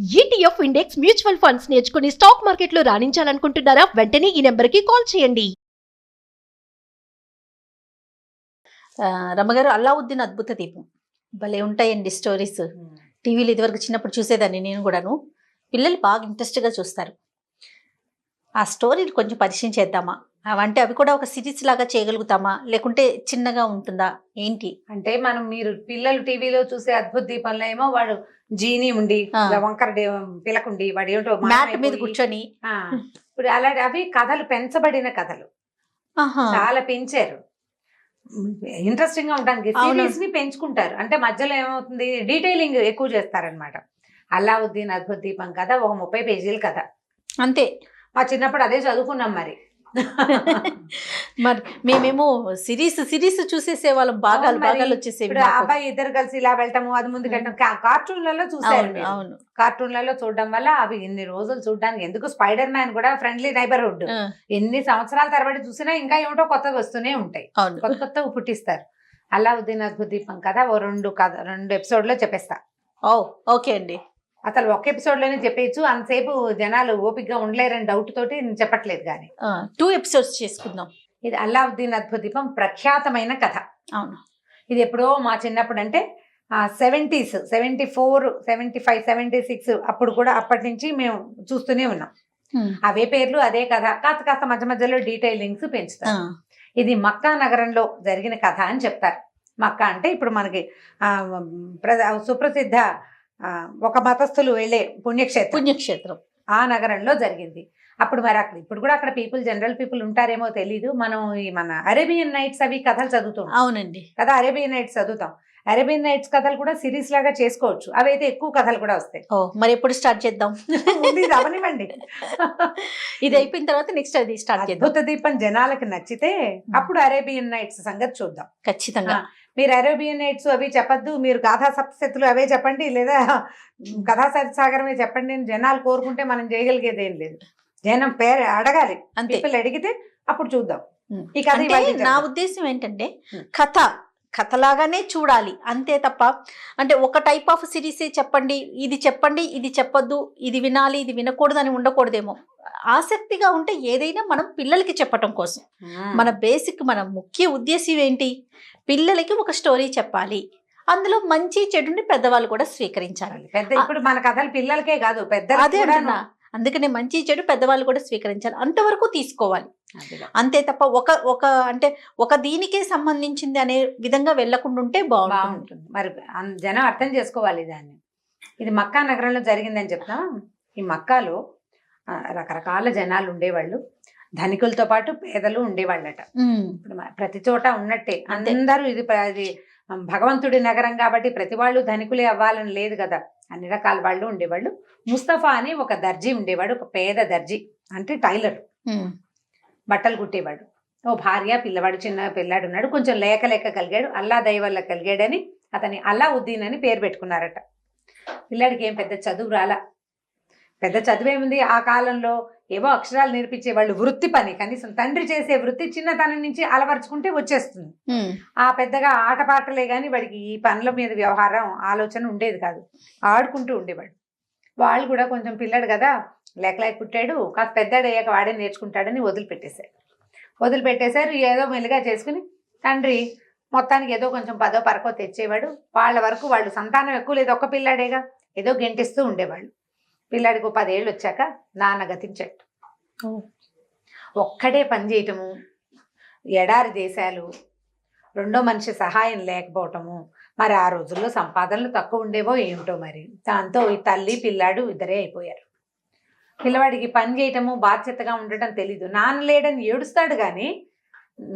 ETF index mutual funds నేర్చుకుని stock మార్కెట్లో రాణించాలనుకుంటున్నారా? వెంటనే ఈ నెంబర్కి కాల్ చేయండి. రమ్మగారు, అల్లావుద్దీన్ అద్భుత దీపం భలే ఉంటాయండి స్టోరీస్. టీవీలో ఇదివరకు చిన్నప్పుడు చూసేదాన్ని నేను కూడాను. పిల్లలు బాగా ఇంట్రెస్ట్గా చూస్తారు. ఆ స్టోరీని కొంచెం పరిచయం చేద్దామా? అవంటే అవి కూడా ఒక సిరీస్ లాగా చేయగలుగుతామా, లేకుంటే చిన్నగా ఉంటుందా ఏంటి? అంటే మీరు పిల్లలు టీవీలో చూసే అద్భుత దీపంలో ఏమో వాడు జీని ఉండి వంకర పిలకుండి వాడు ఏమిటో మ్యాట్ మీద కూర్చొని ఇప్పుడు అలాంటి అవి కథలు పెంచబడిన కథలు చాలా పెంచారు. ఇంట్రెస్టింగ్ గా ఉండడానికి సిరీస్ ని పెంచుకుంటారు. అంటే మధ్యలో ఏమవుతుంది, డీటెయిలింగ్ ఎక్కువ చేస్తారనమాట. అల్లావుద్దీన్ అద్భుత దీపం కథ ఒక 30 పేజీల కథ అంతే. మా చిన్నప్పుడు అదే చదువుకున్నాం. మరి మేమేమో సిరీస్ చూసేసే వాళ్ళం. భాగాలు వచ్చేసేవి. అబ్బాయి ఇద్దరు కలిసి ఇలా వెళ్ళటము, అది ముందుకు వెళ్ళటం కార్టూన్లలో చూసారు. అవును, కార్టూన్లలో చూడడం వల్ల అవి ఎన్ని రోజులు చూడడానికి. ఎందుకు స్పైడర్ మ్యాన్ కూడా ఫ్రెండ్లీ నైబర్హుడ్ ఎన్ని సంవత్సరాల తరబడి చూసినా ఇంకా ఏమిటో కొత్తగా వస్తూనే ఉంటాయి. కొత్త పుట్టిస్తారు. అల్లావుద్దీన్ అద్భుత దీపం కథ ఓ 2 ఎపిసోడ్ లో చెప్పేస్తా. ఓకే అండి. అసలు ఒక ఎపిసోడ్ లోనే చెప్పేయచ్చు. అంతసేపు జనాలు ఓపికగా ఉండలేరని డౌట్ తోటి నేను చెప్పట్లేదు. కానీ 2 ఎపిసోడ్స్ చేసుకుందాం. ఇది అల్లావుద్దీన్ అద్భుత దీపం ప్రఖ్యాతమైన కథ. అవును, ఇది ఎప్పుడో మా చిన్నప్పుడు అంటే 70s, 74, 75, 76 అప్పుడు కూడా అప్పటి నుంచి మేము చూస్తూనే ఉన్నాం. అవే పేర్లు, అదే కథ. కాస్త మధ్య మధ్యలో డీటెయిలింగ్స్ పెంచుతారు. ఇది మక్కా నగరంలో జరిగిన కథ అని చెప్తారు. మక్కా అంటే ఇప్పుడు మనకి సుప్రసిద్ధ ఒక మతస్థులు వెళ్ళే పుణ్యక్షేత్రం ఆ నగరంలో జరిగింది. అప్పుడు అక్కడ ఇప్పుడు కూడా అక్కడ జనరల్ పీపుల్ ఉంటారేమో తెలీదు. మనం మన అరేబియన్ నైట్స్ అవి కథలు చదువుతాం. అవునండి కదా, అరేబియన్ నైట్స్ చదువుతాం. అరేబియన్ నైట్స్ కథలు కూడా సిరీస్ లాగా చేసుకోవచ్చు. అవైతే ఎక్కువ కథలు కూడా వస్తాయి. మరి ఎప్పుడు స్టార్ట్ చేద్దాం? అవనివ్వండి. ఇది అయిపోయిన తర్వాత నెక్స్ట్ అది స్టార్ట్ చేద్దాం. అద్భుత దీపం జనాలకి నచ్చితే అప్పుడు అరేబియన్ నైట్స్ సంగతి చూద్దాం. ఖచ్చితంగా. మీరు అరేబియన్ నైట్స్ అవి చెప్పద్దు, మీరు గాథా సప్తశతులు అవే చెప్పండి, లేదా కథా సాగరమే చెప్పండి అని జనాలు కోరుకుంటే మనం చేయగలిగేది ఏం లేదు. జనం పేరు అడగాలి. పీపుల్ అడిగితే అప్పుడు చూద్దాం. ఈ కథ నా ఉద్దేశం ఏంటంటే కథలాగానే చూడాలి అంతే తప్ప, అంటే ఒక టైప్ ఆఫ్ సిరీసే చెప్పండి, ఇది చెప్పొద్దు, ఇది వినాలి, ఇది వినకూడదు అని ఉండకూడదేమో. ఆసక్తిగా ఉంటే ఏదైనా మనం పిల్లలకి చెప్పటం కోసం మన ముఖ్య ఉద్దేశం ఏంటి? పిల్లలకి ఒక స్టోరీ చెప్పాలి, అందులో మంచి చెడుని పెద్దవాళ్ళు కూడా స్వీకరించాలి. ఇప్పుడు మన కథలు పిల్లలకే కాదు, అదే అంటున్నా. అందుకనే మంచి చెడు పెద్దవాళ్ళు కూడా స్వీకరించాలి, అంతవరకు తీసుకోవాలి. అంతే తప్ప అంటే ఒక దీనికే సంబంధించింది అనే విధంగా వెళ్లకుండా ఉంటే బాగుంటుంది. మరి జనం అర్థం చేసుకోవాలి దాన్ని. ఇది మక్కా నగరంలో జరిగిందని చెప్తా. ఈ మక్కాలో రకరకాల జనాలు ఉండేవాళ్ళు. ధనికులతో పాటు పేదలు ఉండేవాళ్ళట. ఇప్పుడు ప్రతి చోట ఉన్నట్టే అందరూ ఇది భగవంతుడి నగరం కాబట్టి ప్రతి వాళ్ళు ధనికులే అవ్వాలని లేదు కదా, అన్ని రకాల వాళ్ళు ఉండేవాళ్ళు. ముస్తఫా అని ఒక దర్జీ ఉండేవాడు, ఒక పేద దర్జీ, అంటే టైలర్, బట్టలు కుట్టేవాడు. ఓ భార్య, పిల్లవాడు, చిన్న పిల్లాడు ఉన్నాడు. కొంచెం లేక కలిగాడు. అల్లా దయ వల్ల కలిగాడని అతని అల్లావుద్దీన్ అని పేరు పెట్టుకున్నారట. పిల్లాడికి ఏం పెద్ద చదువు రాలా. పెద్ద చదువేముంది ఆ కాలంలో, ఏవో అక్షరాలు నేర్పించేవాళ్ళు. వృత్తి పని, కనీసం తండ్రి చేసే వృత్తి చిన్నతనం నుంచి అలవర్చుకుంటే వచ్చేస్తుంది. ఆ పెద్దగా ఆటపాటలే కానీ వాడికి ఈ పనుల మీద వ్యవహారం ఆలోచన ఉండేది కాదు. ఆడుకుంటూ ఉండేవాడు. వాళ్ళు కూడా కొంచెం పిల్లాడు కదా, లేక పుట్టాడు, కాస్త పెద్దడయ్యాక వాడే నేర్చుకుంటాడని వదిలిపెట్టేశారు. ఏదో మెల్లిగా చేసుకుని తండ్రి మొత్తానికి ఏదో కొంచెం 10ో 12 తెచ్చేవాడు. వాళ్ళ వరకు వాళ్ళు సంతానం ఎక్కువ లేదు, ఒక్క పిల్లాడేగా, ఏదో గెంటిస్తూ ఉండేవాళ్ళు. పిల్లాడికి 10 ఏళ్ళు వచ్చాక నాన్న గతించాడు. ఒక్కడే పని చేయటము, ఎడారి దేశాలు, రెండో మనిషి సహాయం లేకపోవటము. మరి ఆ రోజుల్లో సంపాదనలు తక్కువ ఉండేవో ఏమిటో మరి. దాంతో ఈ తల్లి పిల్లాడు ఇద్దరే అయిపోయారు. పిల్లవాడికి పని చేయటము, బాధ్యతగా ఉండటం తెలీదు. నాన్న లేడని ఏడుస్తాడు కానీ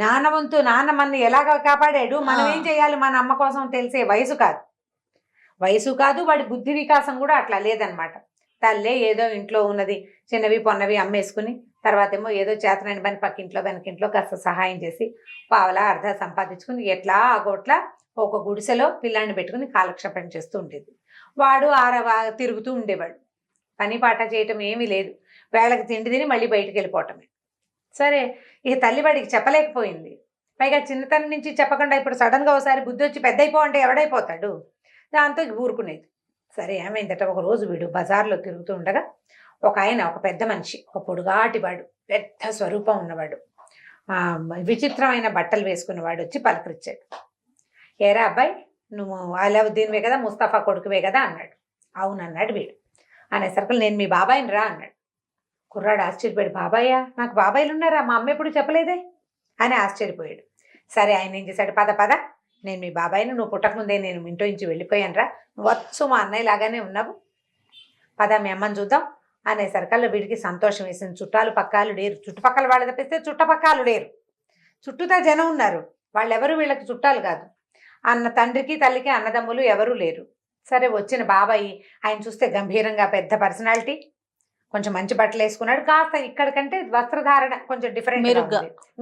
నాన్న మన ఎలాగ కాపాడాడు, మనం ఏం చేయాలి మన అమ్మ కోసం తెలిసే వయసు కాదు. వాడి బుద్ధి వికాసం కూడా అట్లా లేదనమాట. తల్లే ఏదో ఇంట్లో ఉన్నది చిన్నవి పొన్నవి అమ్మేసుకుని, తర్వాత ఏమో ఏదో చేతనని పని పక్కింట్లో వెనకింట్లో కాస్త సహాయం చేసి పావలా అర్ధ సంపాదించుకుని ఎట్లా ఆగోట్లా ఒక గుడిసెలో పిల్లాన్ని పెట్టుకుని కాలక్షేపం చేస్తూ ఉండేది. వాడు తిరుగుతూ ఉండేవాడు. పని పాట చేయటం ఏమీ లేదు. వేళకి తిండి తిని మళ్ళీ బయటికి వెళ్ళిపోవటమే. సరే, ఇక తల్లి వాడికి చెప్పలేకపోయింది. పైగా చిన్నతనం నుంచి చెప్పకుండా ఇప్పుడు సడన్గా ఒకసారి బుద్ధి వచ్చి పెద్ద అయిపో అంటే ఎవడైపోతాడు. దాంతో ఊరుకునేది. సరే ఏమైందట, ఒక రోజు వీడు బజార్లో తిరుగుతూ ఉండగా ఒక ఆయన, ఒక పెద్ద మనిషి, ఒక పొడుగాటివాడు, పెద్ద స్వరూపం ఉన్నవాడు, విచిత్రమైన బట్టలు వేసుకున్నవాడు వచ్చి పలకరించాడు. ఏరా అబ్బాయి, నువ్వు అలావుద్దీన్వే కదా, ముస్తఫా కొడుకువే కదా అన్నాడు. అవునన్నాడు వీడు. అనేసరికి నేను మీ బాబాయిని రా అన్నాడు. కుర్రాడు ఆశ్చర్యపోయాడు. బాబాయ్యా, నాకు బాబాయిలు ఉన్నారా, మా అమ్మ ఎప్పుడు చెప్పలేదే అని ఆశ్చర్యపోయాడు. సరే ఆయన ఏం చేశాడు, పద పద, నేను మీ బాబాయిని, నువ్వు పుట్టకముందే నేను ఇంట్లో నుంచి వెళ్ళిపోయాను రా, నువ్వు వచ్చు మా అన్నయ్య లాగానే ఉన్నావు, పద మీ అమ్మని చూద్దాం అనేసరికల్లా వీడికి సంతోషం వేసింది. చుట్టాలు పక్కాలు లేరు, చుట్టుపక్కల వాళ్ళు తప్పిస్తే చుట్టుపక్కలు లేరు, చుట్టూతా జనం ఉన్నారు, వాళ్ళెవరు వీళ్ళకి చుట్టాలు కాదు. అన్న తండ్రికి తల్లికి అన్నదమ్ములు ఎవరూ లేరు. సరే వచ్చిన బాబాయి ఆయన చూస్తే గంభీరంగా పెద్ద పర్సనాలిటీ, కొంచెం మంచి బట్టలు వేసుకున్నాడు, కాస్త ఇక్కడికంటే వస్త్రధారణ కొంచెం డిఫరెంట్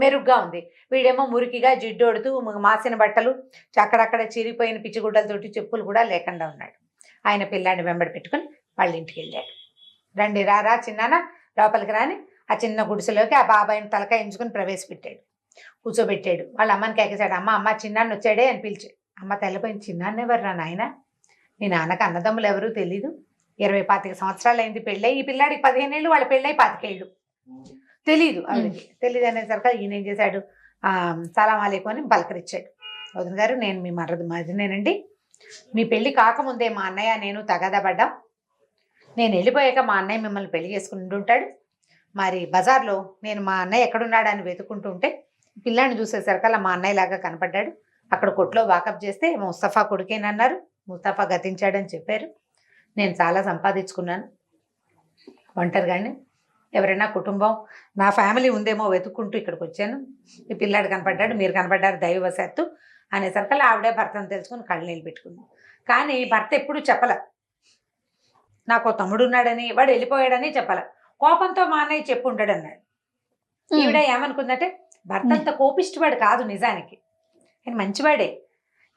మెరుగ్గా ఉంది. వీడేమో మురికిగా జిడ్డోడుతూ మాసిన బట్టలు, అక్కడక్కడ చిరిగిపోయిన పిచ్చిగుడ్డలతోటి, చెప్పులు కూడా లేకుండా ఉన్నాడు. ఆయన పిల్లాన్ని వెంబడి పెట్టుకుని వాళ్ళ ఇంటికి వెళ్ళాడు. రండి రారా చిన్నాన్న లోపలికి రాని ఆ చిన్న గుడిసెలోకి ఆ బాబాయిని తలకాయ ఎంచుకుని ప్రవేశపెట్టాడు, కూర్చోబెట్టాడు. వాళ్ళ అమ్మని కేకేశాడు. అమ్మ అమ్మ చిన్నాన్న వచ్చాడే అని పిలిచాడు. అమ్మ తెల్లపోయింది. చిన్నాన్న ఎవరు రా నాయన, నీ నాన్నకు అన్నదమ్ములు ఎవరూ తెలీదు, 20-25 సంవత్సరాలు అయింది పెళ్ళై, ఈ పిల్లాడికి 15 ఏళ్ళు, వాళ్ళ పెళ్ళై 25 ఏళ్ళు, తెలీదు ఆవిడకి. తెలీదు అనేసరికి ఈయన ఏం చేశాడు, సలాం అలైకుం అని పలకరించాడు. వదిన గారు, నేను మీ మరిదినేనండి, మీ పెళ్ళి కాకముందే మా అన్నయ్య నేను తగాదా పడ్డాం, నేను వెళ్ళిపోయాక మా అన్నయ్య మిమ్మల్ని పెళ్లి చేసుకుని ఉంటాడు, మరి బజార్లో నేను మా అన్నయ్య ఎక్కడున్నాడని వెతుకుంటూ ఉంటే పిల్లాన్ని చూసేసరికల్లా మా అన్నయ్య లాగా కనపడ్డాడు, అక్కడ కొట్లో వాకప్ చేస్తే ముస్తఫా కొడుకేనన్నారు, ముస్తఫా గతించాడని చెప్పారు, నేను చాలా సంపాదించుకున్నాను, ఒంటరిగానే ఎవరైనా కుటుంబం నా ఫ్యామిలీ ఉందేమో వెతుక్కుంటూ ఇక్కడికి వచ్చాను, ఈ పిల్లాడు కనపడ్డాడు, మీరు కనపడ్డారు దైవవశాత్తు అనేసరికల్లా ఆవిడే భర్తను తెలుసుకుని కళ్ళు నీళ్ళు పెట్టుకుంది. కానీ భర్త ఎప్పుడు చెప్పల, నాకు తమ్ముడు ఉన్నాడని, వాడు వెళ్ళిపోయాడని చెప్పాల, కోపంతో మా అన్నయ్య చెప్పు ఉంటాడు అన్నాడు. ఈవిడ ఏమనుకుందంటే భర్త అంత కోపిష్టివాడు కాదు నిజానికి, ఆయన మంచివాడే,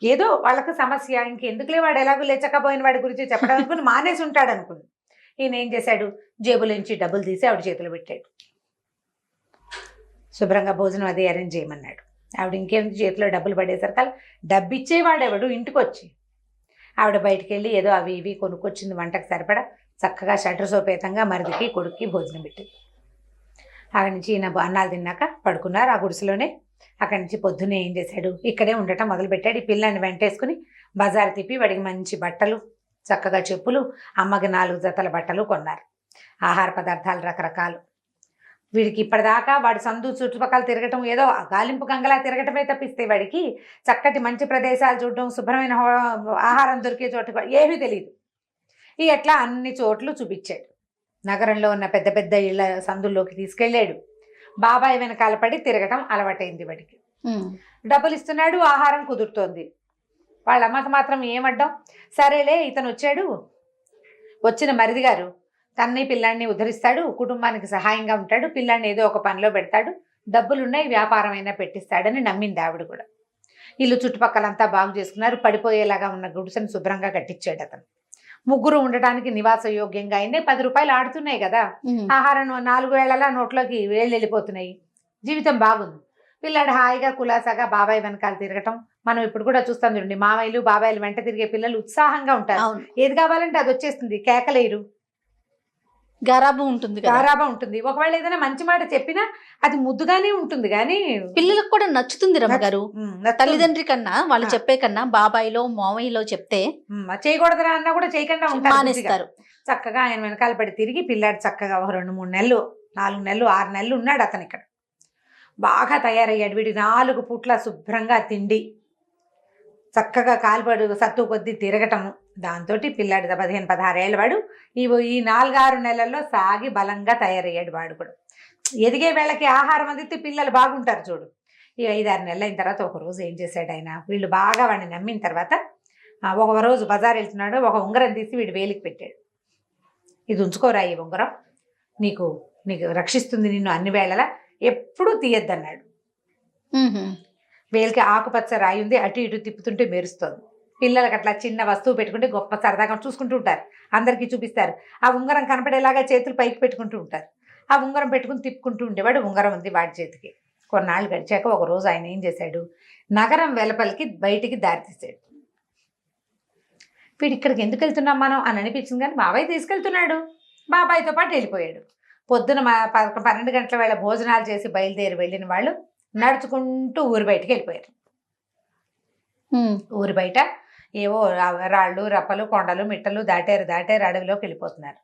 ఏదో వాళ్ళకి సమస్య, ఇంకెందుకులే వాడు ఎలాగో లేచకపోయిన వాడి గురించి చెప్పడం అనుకుని మానేసి ఉంటాడు అనుకుంది. ఈయన ఏం చేశాడు, జేబులోంచి డబ్బులు తీసి ఆవిడ చేతిలో పెట్టాడు, శుభ్రంగా భోజనం అది అరేంజ్ చేయమన్నాడు. ఆవిడ ఇంకేం చేతిలో డబ్బులు పడేసరికి డబ్బు ఇచ్చేవాడెవడు ఇంటికి వచ్చి, ఆవిడ బయటికి వెళ్ళి ఏదో అవి ఇవి కొనుక్కొచ్చింది వంటకు సరిపడా, చక్కగా షటర్ సోపేతంగా మరిదికి కొడుక్కి భోజనం పెట్టింది. అక్కడి నుంచి ఈయన అన్నాలు తిన్నాక పడుకున్నారు ఆ గుడిసెలోనే. అక్కడి నుంచి పొద్దున్నే ఏం చేశాడు, ఇక్కడే ఉండటం మొదలుపెట్టాడు. ఈ పిల్లాన్ని వెంటేసుకుని బజారు తిప్పి వాడికి మంచి బట్టలు, చక్కగా చెప్పులు, అమ్మకి 4 జతల బట్టలు కొన్నారు. ఆహార పదార్థాలు రకరకాలు. వీడికి ఇప్పటిదాకా వాడి సందు చుట్టుపక్కల తిరగటం, ఏదో గాలింపు గంగలా తిరగటమే తప్పిస్తే వాడికి చక్కటి మంచి ప్రదేశాలు చూడడం, శుభ్రమైన ఆహారం దొరికే చోటు ఏమీ తెలియదు. ఈ ఎట్లా అన్ని చోట్లు చూపించాడు. నగరంలో ఉన్న పెద్ద పెద్ద ఇళ్ళ సందుల్లోకి తీసుకెళ్ళాడు. బాబాయ్ వెనకాల పడి తిరగటం అలవాటైంది వాడికి. డబ్బులు ఇస్తున్నాడు, ఆహారం కుదురుతోంది. వాళ్ళ అమ్మకి మాత్రం ఏమడ్డం, సరేలే ఇతను వచ్చాడు, వచ్చిన మరిది గారు తన్ని పిల్లాన్ని ఉద్ధరిస్తాడు, కుటుంబానికి సహాయంగా ఉంటాడు, పిల్లాన్ని ఏదో ఒక పనిలో పెడతాడు, డబ్బులున్నాయి, వ్యాపారం అయినా పెట్టిస్తాడని నమ్మింది ఆవిడ కూడా. ఇల్లు చుట్టుపక్కలంతా బాగు చేసుకున్నారు. పడిపోయేలాగా ఉన్న గుడిసెను శుభ్రంగా కట్టించాడు అతను. 3 ఉండటానికి నివాస యోగ్యంగా అయిందే. 10 రూపాయలు ఆడుతున్నాయి కదా, ఆహారం 4 వేళలా నోట్లోకి వేళ్ళు వెళ్ళిపోతున్నాయి, జీవితం బాగుంది. పిల్లాడు హాయిగా కులాసాగా బాబాయ్ వెనకాల తిరగటం మనం ఇప్పుడు కూడా చూస్తాం చూడండి. మామయ్యలు బాబాయిలు వెంట తిరిగే పిల్లలు ఉత్సాహంగా ఉంటారు, ఏది కావాలంటే అది వచ్చేస్తుంది, కేకలేరు, గారాబం ఉంటుంది. ఒకవేళ ఏదైనా మంచి మాట చెప్పినా అది ముద్దుగానే ఉంటుంది, కానీ పిల్లలకు కూడా నచ్చుతుంది రమ్మగారు. తల్లిదండ్రి కన్నా వాళ్ళు చెప్పే కన్నా బాబాయిలో మామయ్యలో చెప్తే చేయకూడదురా అన్నా కూడా చేయకుండా మానేస్తారు. చక్కగా ఆయన వెనకాల పడి తిరిగి పిల్లాడు చక్కగా 2-3 నెలలు, 4 నెలలు, 6 నెలలు ఉన్నాడు అతను ఇక్కడ. బాగా తయారయ్యాడు. వీడి 4 పూట్ల శుభ్రంగా తిండి, చక్కగా కాలుపడు సత్తు కొద్దీ తిరగటము, దాంతో పిల్లాడు 15-16 ఏళ్ళ వాడు ఈ 4-6 నెలల్లో సాగి బలంగా తయారయ్యాడు. వాడు కూడా ఎదిగే వేళకి ఆహారం అందితే పిల్లలు బాగుంటారు చూడు. ఈ 5-6 నెలలు అయిన తర్వాత ఒకరోజు ఏం చేశాడు ఆయన, వీళ్ళు బాగా వాడిని నమ్మిన తర్వాత ఒక రోజు బజార్ వెళ్తున్నాడు, ఒక ఉంగరం తీసి వీడు వేలికి పెట్టాడు. ఇది ఉంచుకోరా, ఈ ఉంగరం నీకు రక్షిస్తుంది నిన్ను అన్ని వేళలా, ఎప్పుడూ తీయద్దన్నాడు. వేలికి ఆకుపచ్చ రాయి ఉంది, అటు ఇటు తిప్పుతుంటే మెరుస్తోంది. పిల్లలకి అట్లా చిన్న వస్తువు పెట్టుకుంటే గొప్ప సరదాగా చూసుకుంటూ ఉంటారు, అందరికీ చూపిస్తారు. ఆ ఉంగరం కనపడేలాగా చేతులు పైకి పెట్టుకుంటూ ఉంటారు. ఆ ఉంగరం పెట్టుకుని తిప్పుకుంటూ ఉండేవాడు. ఉంగరం ఉంది వాడి చేతికి. కొన్నాళ్ళు గడిచాక ఒక రోజు ఆయన ఏం చేశాడు, నగరం వెలుపలికి బయటికి దారి తీశాడు. వీడు ఇక్కడికి ఎందుకు వెళ్తున్నాం మనం అని అనిపించింది, కానీ బాబాయ్ తీసుకెళ్తున్నాడు. బాబాయ్తో పాటు వెళ్ళిపోయాడు. పొద్దున 12 గంటల వేళ భోజనాలు చేసి బయలుదేరి వెళ్ళిన వాళ్ళు నడుచుకుంటూ ఊరి బయటికి వెళ్ళిపోయారు. ఊరి బయట ఏవో రాళ్ళు రప్పలు కొండలు మిట్టలు దాటారు అడవిలోకి వెళ్ళిపోతున్నారు.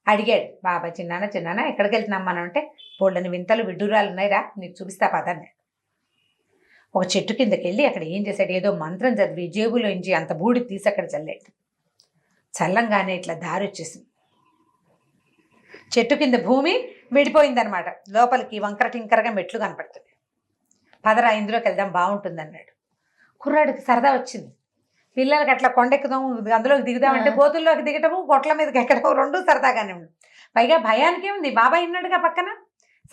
అడిగాడు బాబాయ్, చిన్నాన్న ఎక్కడికి వెళ్తున్నాం మనం అంటే, బోళ్ళని వింతలు విడ్డూరాలు ఉన్నాయిరా, నీకు చూపిస్తా పదన్నాడు. ఒక చెట్టు కిందకి వెళ్ళి అక్కడ ఏం చేశాడు, ఏదో మంత్రం చదివి జేబులోంచి అంత బూడి తీసి అక్కడ చల్లాడు. చల్లంగానే ఇట్లా దారి వచ్చేసింది. చెట్టు కింద భూమి విడిపోయిందనమాట. లోపలికి వంకర టింకరగా మెట్లు కనపడుతుంది. పదరా ఇందులోకి వెళ్దాం బాగుంటుంది అన్నాడు. కుర్రాడికి సరదా వచ్చింది. పిల్లలకి అట్లా కొండెక్కుదాం అందులోకి దిగుదామంటే గోతుల్లోకి దిగటము గొట్ల మీదకి ఎక్కడము రెండు సరదాగానే ఉంది. పైగా భయానికే ఉంది, బాబాయ్ ఉన్నాడుగా పక్కన.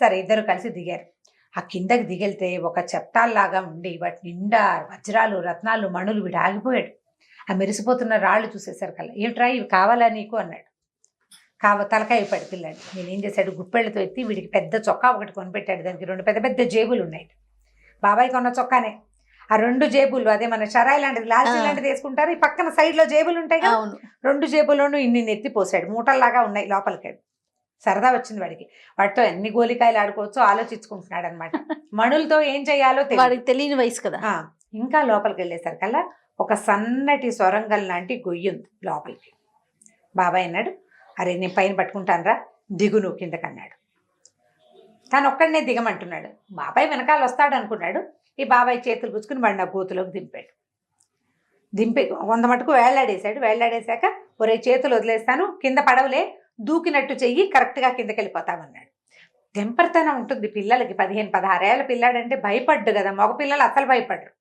సరే ఇద్దరు కలిసి దిగారు. ఆ కిందకి దిగెళ్తే ఒక చెప్తాల్లాగా ఉండి వాటి నిండా వజ్రాలు రత్నాలు మణులు వీడు ఆగిపోయాడు. ఆ మెరిసిపోతున్న రాళ్ళు చూసేసరి కల్లా, ఏమిట్రా ఇవి కావాలా నీకు అన్నాడు. తలకాయ పడి పిల్లాడు. నేనేం చేశాడు, గుప్పెళ్ళతో ఎత్తి వీడికి పెద్ద చొక్కా ఒకటి కొనిపెట్టాడు. దానికి 2 పెద్ద పెద్ద జేబులు ఉన్నాయి. బాబాయ్ కొన్న చొక్కానే. ఆ 2 జేబులు, అదే మన షరాయి లాంటిది లాల్చీ లాంటిది వేసుకుంటారు, ఈ పక్కన సైడ్లో జేబులు ఉంటాయి కదా, 2 జేబుల్లోనూ ఇన్ని ఎత్తి పోసాడు. మూటల్లాగా ఉన్నాయి లోపలికి. సరదా వచ్చింది వాడికి. వాటితో ఎన్ని గోలికాయలు ఆడుకోవచ్చో ఆలోచించుకుంటున్నాడు అనమాట. మణులతో ఏం చేయాలో వాడికి తెలియని వయసు కదా. ఇంకా లోపలికి వెళ్ళేసరికల్లా ఒక సన్నటి సొరంగం లాంటి గొయ్యి ఉంది లోపలికి. బాబాయ్ అన్నాడు, అరే నేను పైన పట్టుకుంటానురా, దిగు నువ్వు కిందకన్నాడు. తను ఒక్కడనే దిగమంటున్నాడు. బాబాయ్ వెనకాల వస్తాడు అనుకున్నాడు. ఈ బాబాయ్ చేతులు పుచ్చుకుని వాడిని ఆ గోతులోకి దింపాడు. దింపి 100 మటుకు వేళ్లాడేశాడు. వేళ్లాడేశాక, ఒరే చేతులు వదిలేస్తాను, కింద పడవలే, దూకినట్టు చెయ్యి, కరెక్ట్గా కిందకి వెళ్ళిపోతామన్నాడు. తెంపర్తనం ఉంటుంది పిల్లలకి. 15-16 ఏళ్ళ పిల్లాడంటే భయపడ్డు కదా, మగ పిల్లలు అసలు భయపడ్డరు.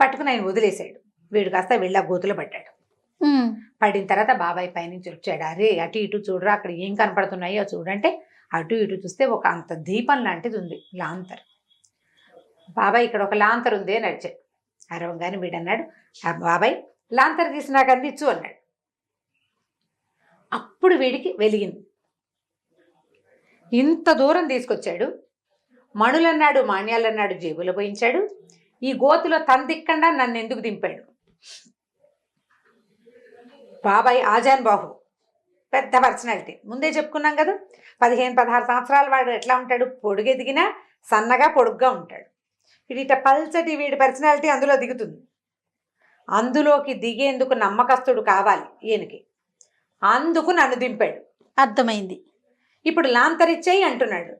పట్టుకుని ఆయన వదిలేశాడు. వీడు కాస్త వెళ్ళా గోతులో పడ్డాడు. పడిన తర్వాత బాబాయ్ పైనుంచి వచ్చాడు. అరే అటు ఇటు చూడరా, అక్కడ ఏం కనపడుతున్నాయో చూడంటే అటు ఇటు చూస్తే ఒక అంత దీపం లాంటిది ఉంది, లాంతర్. బాబాయ్ ఇక్కడ ఒక లాంతర్ ఉంది అని అడిచాడు. అరవంగానే వీడన్నాడు, బాబాయ్ లాంతర్ తీసి నాకు అందించు అన్నాడు. అప్పుడు వీడికి వెలిగింది. ఇంత దూరం తీసుకొచ్చాడు, మణులన్నాడు మాన్యాలన్నాడు జేబులో పోయించాడు. ఈ గోతులో దిక్కండా నన్ను ఎందుకు దింపాడు. బాబాయ్ ఆజాన్ బాహు, పెద్ద పర్సనాలిటీ. ముందే చెప్పుకున్నాం కదా, 15-16 సంవత్సరాల వాడు ఎట్లా ఉంటాడు, పొడుగు ఎదిగినా సన్నగా పొడుగ్గా ఉంటాడు. వీడిట పల్చటి వీడి పర్సనాలిటీ అందులో దిగుతుంది. అందులోకి దిగేందుకు నమ్మకస్తుడు కావాలి ఈయనకి. అందుకు నన్ను దింపాడు. అర్థమైంది. ఇప్పుడు లాంతరిచ్చేయి అంటున్నాడు.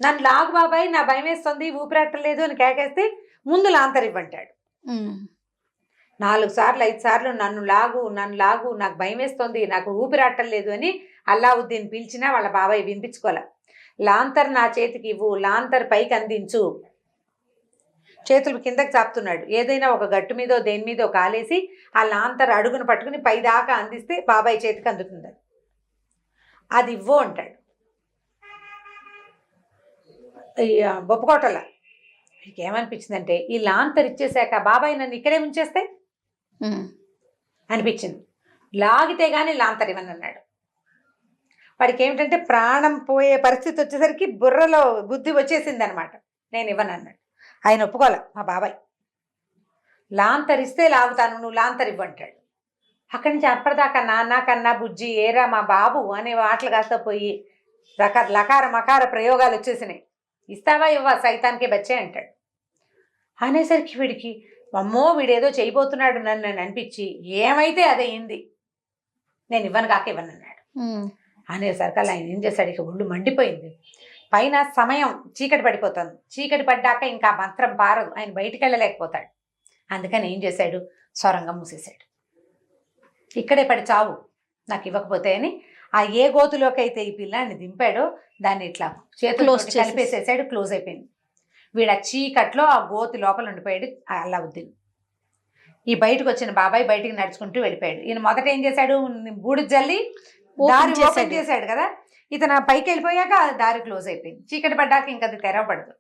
నన్ను లాగు బాబాయ్, నా భయం వేస్తుంది, ఊపిరట్టలేదు అని కేకేస్తే ముందు లాంతరివ్వంటాడు. 4 సార్లు 5 సార్లు నన్ను లాగు నాకు భయం వేస్తుంది, నాకు ఊపిరాటలేదు అని అల్లావుద్దీన్ పిలిచినా వాళ్ళ బాబాయ్ వినిపించుకోలే. లాంతర్ నా చేతికి ఇవ్వు, లాంతర్ పైకి అందించు. చేతులు కిందకి చాపుతున్నాడు. ఏదైనా ఒక గట్టు మీదో దేని మీదో కాలేసి ఆ లాంతర్ అడుగును పట్టుకుని పైదాకా అందిస్తే బాబాయ్ చేతికి అందుతుంది. అది ఇవ్వు అంటాడు. ఒప్పుకోవటంలా. మీకు ఏమనిపించిందంటే, ఈ లాంతర్ ఇచ్చేసాక బాబాయ్ నన్ను ఇక్కడే ఉంచేస్తే అనిపించింది. లాగితే కానీ లాంతర్ ఇవ్వను అన్నాడు. వాడికి ఏమిటంటే ప్రాణం పోయే పరిస్థితి వచ్చేసరికి బుర్రలో బుద్ధి వచ్చేసింది అనమాట. నేను ఇవ్వను అన్నాడు. ఆయన ఒప్పుకోలే మా బాబాయ్. లాంతర్ ఇస్తే లాగుతాను, నువ్వు లాంతర్ ఇవ్వంటాడు. అక్కడి నుంచి అప్పటిదాకా నాన్న కన్నా బుజ్జి ఏరా మా బాబు అనే మాటలు కాస్త పోయి లకార మకార ప్రయోగాలు వచ్చేసినాయి. ఇస్తావా ఇవ్వా సైతానికే బచ్చే అంటాడు. అనేసరికి వీడికి అమ్మో వీడేదో చేయబోతున్నాడు నన్ను అనిపించి, ఏమైతే అదే అయింది, నేను ఇవ్వను కాక ఇవ్వను అన్నాడు. అనేసరికి ఆయన ఏం చేశాడు, ఇక ఒళ్ళు మండిపోయింది. పైన సమయం చీకటి పడిపోతుంది. చీకటి పడ్డాక ఇంకా మంత్రం పారదు, ఆయన బయటికి వెళ్ళలేకపోతాడు. అందుకని ఏం చేశాడు, సొరంగం మూసేశాడు. ఇక్కడే పడి చావు నాకు ఇవ్వకపోతే అని. ఆ ఏ గోతులోకి అయితే ఈ పిల్లాన్ని దింపాడో దాన్ని ఇట్లా చేతులు కలిపేసేసాడు. క్లోజ్ అయిపోయింది. వీడు ఆ చీకట్లో ఆ గోతి లోపల ఉండిపోయాడు అల్లావుద్దీన్. ఈ బయటకు వచ్చిన బాబాయ్ బయటికి నడుచుకుంటూ వెళ్ళిపోయాడు. ఈయన మొదట ఏం చేశాడు, బూడి జల్లి దారి ఓపెన్ చేశాడు కదా. ఇతను పైకి వెళ్ళిపోయాక దారి క్లోజ్ అయిపోయింది. చీకటి పడ్డాక ఇంకా అది తెరవబడదు.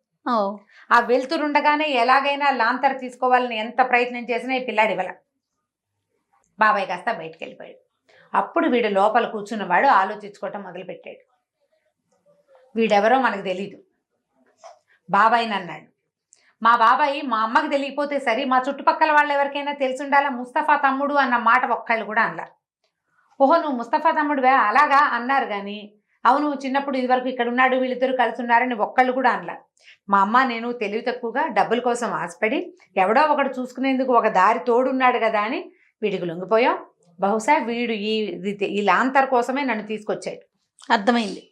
ఆ వెళ్తురుండగానే ఎలాగైనా లాంతర్ తీసుకోవాలని ఎంత ప్రయత్నం చేసినా ఈ పిల్లాడి ఇవ్వల. బాబాయ్ కాస్త బయటకు వెళ్ళిపోయాడు. అప్పుడు వీడు లోపల కూర్చున్నవాడు ఆలోచించుకోవటం మొదలుపెట్టాడు. వీడెవరో మనకు తెలీదు. బాబాయ్ని అన్నాడు. మా బాబాయ్ మా అమ్మకి తెలియకపోతే సరే మా చుట్టుపక్కల వాళ్ళు ఎవరికైనా తెలిసి ఉండాలా ముస్తఫా తమ్ముడు అన్న మాట ఒక్కళ్ళు కూడా అనలా. ఓహో నువ్వు ముస్తఫా తమ్ముడువే అలాగా అన్నారు కానీ అవును చిన్నప్పుడు ఇదివరకు ఇక్కడ ఉన్నాడు వీళ్ళిద్దరు కలిసి ఉన్నారని ఒక్కళ్ళు కూడా అనలా. మా అమ్మ నేను తెలివి తక్కువగా డబ్బుల కోసం ఆశపడి ఎవడో ఒకడు చూసుకునేందుకు ఒక దారి తోడున్నాడు కదా అని వీడికి లొంగిపోయాం. బహుశా వీడు ఈ లాంతర్ కోసమే నన్ను తీసుకొచ్చాడు. అర్థమైంది.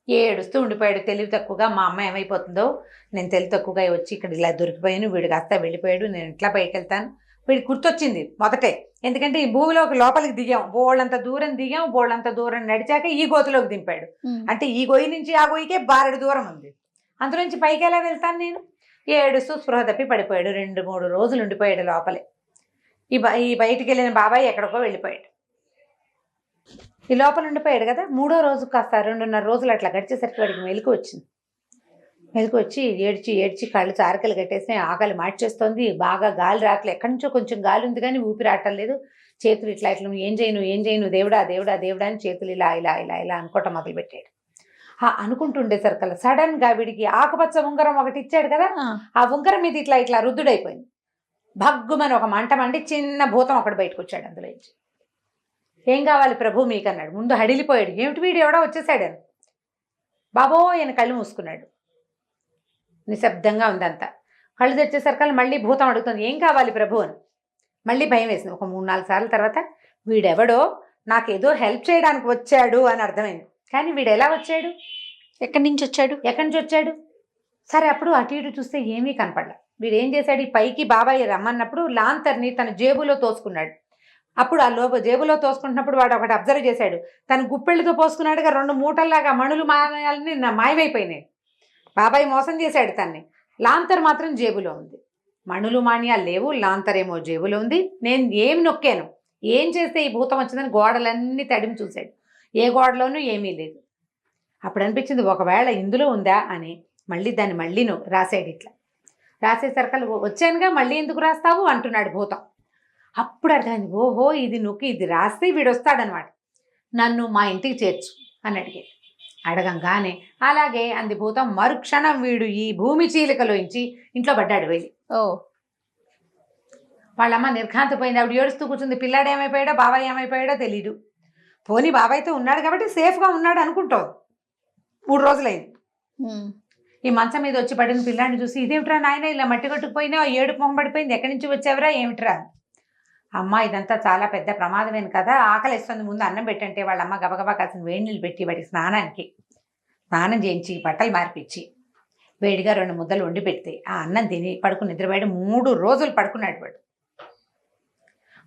ఏడుస్తూ ఉండిపోయాడు తెలివి తక్కువగా. మా అమ్మ ఏమైపోతుందో నేను తెలివి తక్కువగా వచ్చి ఇక్కడ ఇలా దొరికిపోయాను, వీడు కాస్త వెళ్ళిపోయాడు, నేను ఎట్లా పైకి వెళ్తాను. వీడికి గుర్తొచ్చింది మొదటే, ఎందుకంటే ఈ భూమిలోకి లోపలికి దిగాం, బోళ్ళంత దూరం దిగాం, బోళ్ళంత దూరం నడిచాక ఈ గోతులోకి దింపాడు. అంటే ఈ గొయ్యి నుంచి ఆ గొయ్యికే బారెడు దూరం ఉంది, అందులోంచి పైకి ఎలా వెళ్తాను నేను. ఏడుస్తూ స్పృహ తప్పి పడిపోయాడు. 2-3 రోజులు ఉండిపోయాడు లోపలే. ఈ బయటికి వెళ్ళిన బాబాయ్ ఎక్కడికో వెళ్ళిపోయాడు. ఈ లోపల ఉండిపోయాడు కదా. 3వ రోజు కాస్త 2.5 రోజులు అట్లా గడిచేసరికి వాడికి మెలకు వచ్చింది. మెలకు వచ్చి ఏడ్చి కళ్ళు చారకలు కట్టేసి ఆకలి మార్చేస్తోంది. బాగా గాలి రావట్లేదు, ఎక్కడి నుంచో కొంచెం గాలి ఉంది కానీ ఊపిరి రావట్లేదు. చేతులు ఇట్లా ఏం చేయను దేవుడా అని చేతులు ఇలా అనుకోవటం మొదలుపెట్టాడు. అనుకుంటుండేసరికల్లా సడన్ గా వీడికి ఆకుపచ్చ ఉంగరం ఒకటి ఇచ్చాడు కదా, ఆ ఉంగరం మీద ఇట్లా రుద్దుడైపోయింది. భగ్గుమని ఒక మంట మండి చిన్న భూతం ఒకటి బయటకు వచ్చాడు అందులో నుంచి. ఏం కావాలి ప్రభు మీకు అన్నాడు. ముందు హడిలిపోయాడు, ఏమిటి వీడు ఎవడో వచ్చేసాడని. బాబో ఆయన కళ్ళు మూసుకున్నాడు. నిశ్శబ్దంగా ఉందంతా. కళ్ళు తెచ్చేసరికల్లా మళ్ళీ భూతం అడుగుతుంది, ఏం కావాలి ప్రభు అని. మళ్ళీ భయం వేసింది. ఒక 3-4 సార్లు తర్వాత వీడెవడో నాకేదో హెల్ప్ చేయడానికి వచ్చాడు అని అర్థమైంది. కానీ వీడు ఎలా వచ్చాడు, ఎక్కడి నుంచి వచ్చాడు. సరే అప్పుడు అటు ఇటు చూస్తే ఏమీ కనపడలే. వీడు ఏం చేశాడు, ఈ పైకి బాబాయ్ రమ్మన్నప్పుడు లాంతర్ని తన జేబులో తోసుకున్నాడు. అప్పుడు ఆ జేబులో తోసుకుంటున్నప్పుడు వాడు ఒకటి అబ్జర్వ్ చేశాడు. తను గుప్పెళ్ళతో పోసుకున్నాడుగా 2 మూటల్లాగా మణులు మాయాలని మాయమైపోయినాయి. బాబాయ్ మోసం చేశాడు తన్ని. లాంతర్ మాత్రం జేబులో ఉంది. మణులు మాన్యాలు లేవు, లాంతర్ ఏమో జేబులో ఉంది. నేను ఏమి నొక్కాను, ఏం చేస్తే ఈ భూతం వచ్చిందని గోడలన్నీ తడిమి చూశాడు. ఏ గోడలోనూ ఏమీ లేదు. అప్పుడు అనిపించింది ఒకవేళ ఇందులో ఉందా అని. దాన్ని రాసాడు. ఇట్లా రాసేసరికి వచ్చానుగా మళ్ళీ ఎందుకు రాస్తావు అంటున్నాడు భూతం. అప్పుడు అర్థమైంది, ఓహో ఇది నొక్కి ఇది రాస్తే వీడు వస్తాడనమాట. నన్ను మా ఇంటికి చేర్చు అని అడిగాడు. అడగంగానే అలాగే అంది భూతం. మరుక్షణం వీడు ఈ భూమి చీలికలోంచి ఇంట్లో పడ్డాడు వెళ్ళి. వాళ్ళమ్మ నిర్ఘాంతపోయింది. ఆవిడ ఏడుస్తూ కూర్చుంది. పిల్లాడు ఏమైపోయాడో బాబాయ్ ఏమైపోయాడో తెలీదు. పోనీ బాబాయ్తో ఉన్నాడు కాబట్టి సేఫ్గా ఉన్నాడు అనుకుంటావు. 3 రోజులైంది. ఈ మంచం మీద వచ్చి పడిన పిల్లాడిని చూసి, ఇదేమిట్రా నాయన ఇలా మట్టి కొట్టుకుపోయినా, ఏడుపు మొహం పడిపోయింది, ఎక్కడి నుంచి వచ్చావురా ఏమిట్రా. అమ్మ ఇదంతా చాలా పెద్ద ప్రమాదమేను కదా, ఆకలిస్తుంది, ముందు అన్నం పెట్టంటే వాళ్ళమ్మ గబగబా కాసిన వేడి నీళ్ళు పెట్టి వాడికి స్నానం చేయించి బట్టలు మార్పిచ్చి వేడిగా 2 ముద్దలు వండి పెడితే ఆ అన్నం తిని పడుకుని నిద్రపోయాడు. 3 రోజులు పడుకున్నాడు వాడు.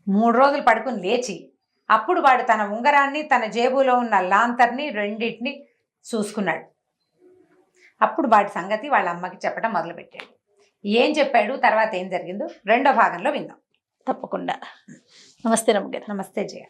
3 రోజులు పడుకుని లేచి అప్పుడు వాడు తన ఉంగరాన్ని తన జేబులో ఉన్న లాంతర్ని రెండింటిని చూసుకున్నాడు. అప్పుడు వాడి సంగతి వాళ్ళ అమ్మకి చెప్పడం మొదలుపెట్టాడు. ఏం చెప్పాడు, తర్వాత ఏం జరిగిందో 2వ భాగంలో విందాం. తప్పకుండా. నమస్తే రమ్య గారు. నమస్తే జయ.